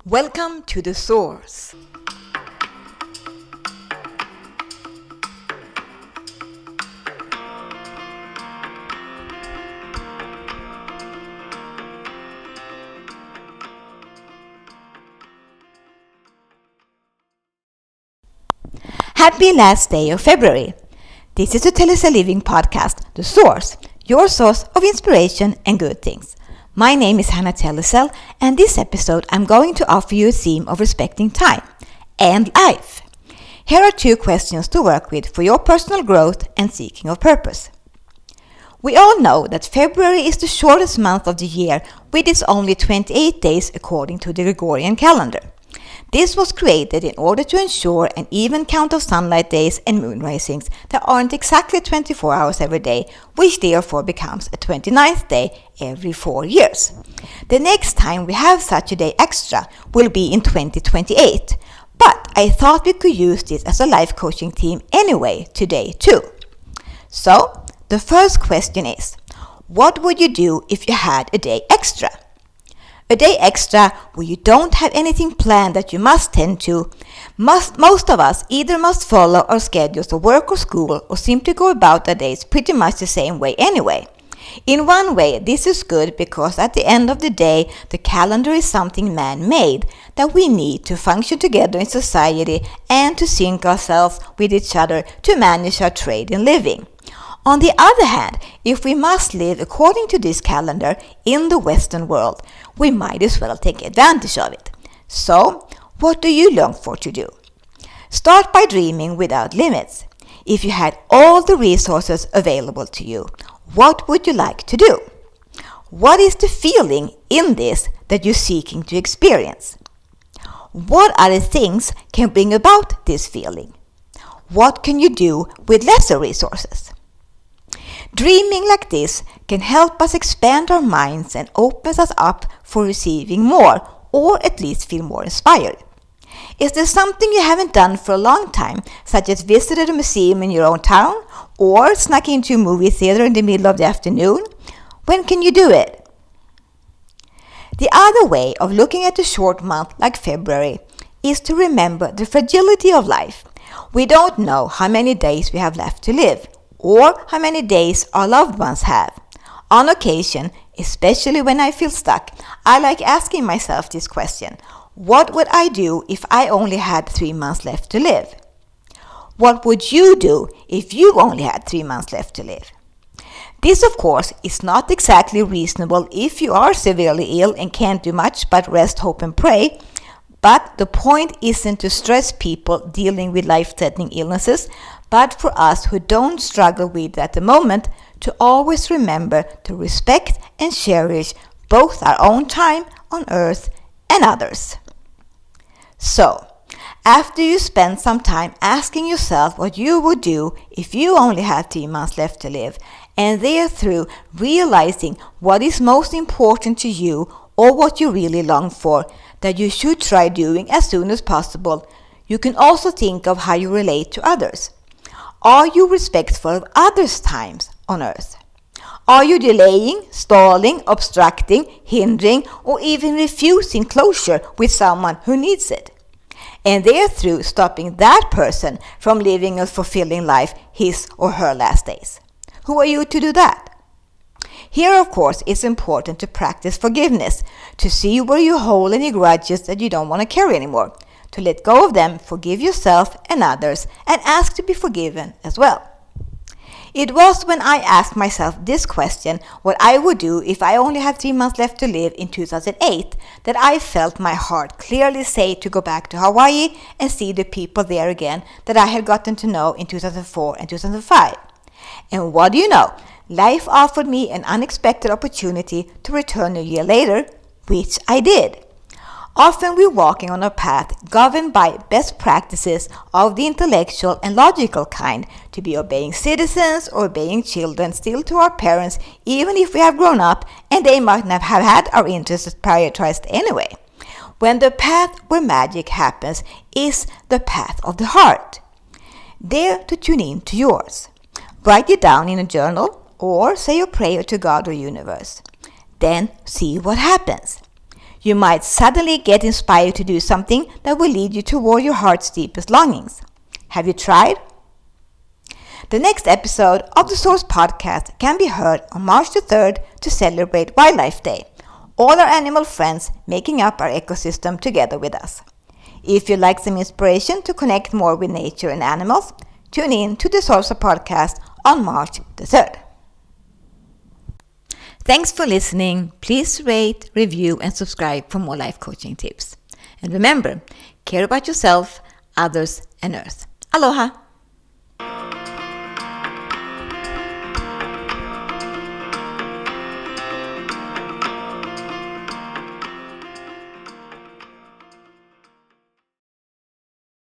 Welcome to the source. Happy last day of February. This is the Tell Us a Living podcast, The Source, your source of inspiration and good things. My name is Hannah Tellecel, and this episode I'm going to offer you a theme of respecting time and life. Here are 2 questions to work with for your personal growth and seeking of purpose. We all know that February is the shortest month of the year, with its only 28 days according to the Gregorian calendar. This was created in order to ensure an even count of sunlight days and moon risings that aren't exactly 24 hours every day, which therefore becomes a 29th day every 4 years. The next time we have such a day extra will be in 2028, but I thought we could use this as a life coaching theme anyway today too. So, the first question is, what would you do if you had a day extra? A day extra where you don't have anything planned that you must tend to. Most of us either must follow our schedules of work or school or simply go about our days pretty much the same way anyway. In one way, this is good because at the end of the day, the calendar is something man-made that we need to function together in society and to sync ourselves with each other to manage our trade and living. On the other hand, if we must live according to this calendar in the Western world, we might as well take advantage of it. So, what do you long for to do? Start by dreaming without limits. If you had all the resources available to you, what would you like to do? What is the feeling in this that you're seeking to experience? What other things can bring about this feeling? What can you do with lesser resources? Dreaming like this can help us expand our minds and opens us up for receiving more, or at least feel more inspired. Is there something you haven't done for a long time, such as visited a museum in your own town, or snuck into a movie theater in the middle of the afternoon? When can you do it? The other way of looking at a short month like February is to remember the fragility of life. We don't know how many days we have left to live, or how many days our loved ones have. On occasion, especially when I feel stuck, I like asking myself this question: what would I do if I only had 3 months left to live? What would you do if you only had 3 months left to live? This, of course, is not exactly reasonable if you are severely ill and can't do much but rest, hope, and pray. But the point isn't to stress people dealing with life-threatening illnesses, but for us who don't struggle with it at the moment, to always remember to respect and cherish both our own time on earth and others. So, after you spend some time asking yourself what you would do if you only had 3 months left to live, and therethrough realizing what is most important to you or what you really long for, that you should try doing as soon as possible, you can also think of how you relate to others. Are you respectful of others' times on earth? Are you delaying, stalling, obstructing, hindering, or even refusing closure with someone who needs it? And therethrough stopping that person from living a fulfilling life his or her last days. Who are you to do that? Here, of course, it's important to practice forgiveness, to see where you hold any grudges that you don't want to carry anymore, to let go of them, forgive yourself and others, and ask to be forgiven as well. It was when I asked myself this question, what I would do if I only had 3 months left to live in 2008, that I felt my heart clearly say to go back to Hawaii and see the people there again that I had gotten to know in 2004 and 2005. And what do you know? Life offered me an unexpected opportunity to return a year later, which I did. Often we're walking on a path governed by best practices of the intellectual and logical kind, to be obeying citizens or obeying children still to our parents, even if we have grown up and they might not have had our interests prioritized anyway. When the path where magic happens is the path of the heart. Dare to tune in to yours. Write it down in a journal or say a prayer to God or universe. Then see what happens. You might suddenly get inspired to do something that will lead you toward your heart's deepest longings. Have you tried? The next episode of the Source podcast can be heard on March the 3rd to celebrate Wildlife Day, all our animal friends making up our ecosystem together with us. If you'd like some inspiration to connect more with nature and animals, tune in to the Source podcast on March the 3rd. Thanks for listening. Please rate, review, and subscribe for more life coaching tips. And remember, care about yourself, others, and Earth. Aloha!